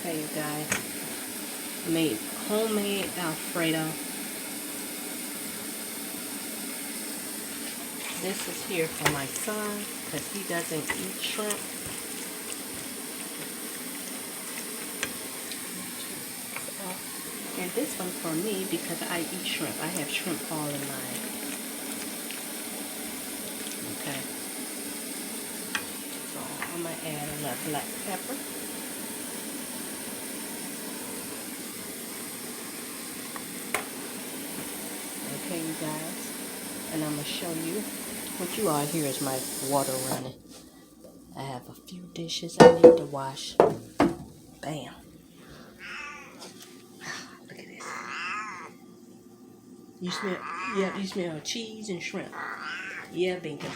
Okay, you guys, made homemade alfredo. This is here for my son because he doesn't eat shrimp. And this one for me because I eat shrimp. I have shrimp all in mine. Okay. So I'm going to add a little black pepper. Okay, you guys. And I'm going to show you. What you all hear is my water running. I have a few dishes I need to wash. Bam. Look at this. You smell, yeah, you smell cheese and shrimp. Yeah, Binky.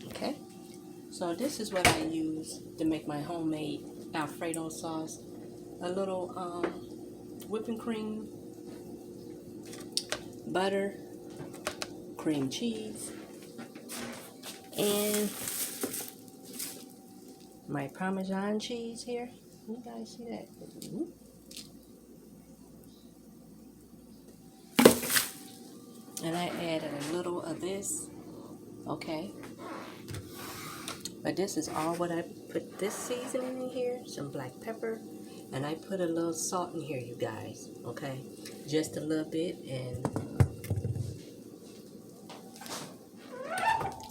Okay. So this is what I use to make my homemade Alfredo sauce. A little whipping cream, butter, cream cheese, and my Parmesan cheese here. You guys see that? And I added a little of this. Okay. But this is all what I put this seasoning in here. Some black pepper. And I put a little salt in here, you guys. Okay. Just a little bit. And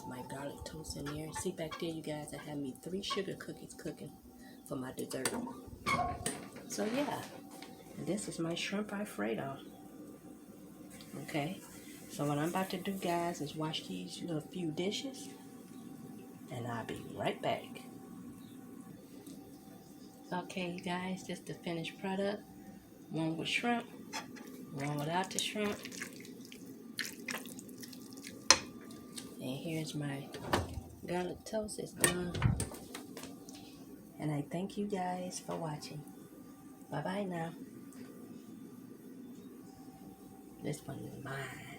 my garlic toast in there. See back there, you guys, I have me 3 sugar cookies cooking for my dessert. So yeah. This is my shrimp alfredo. Okay. So what I'm about to do, guys, is wash these little few dishes. And I'll be right back. Okay, you guys, this is the finished product. One with shrimp, one without the shrimp. And here's my garlic toast. It's done. And I thank you guys for watching. Bye-bye now. This one is mine.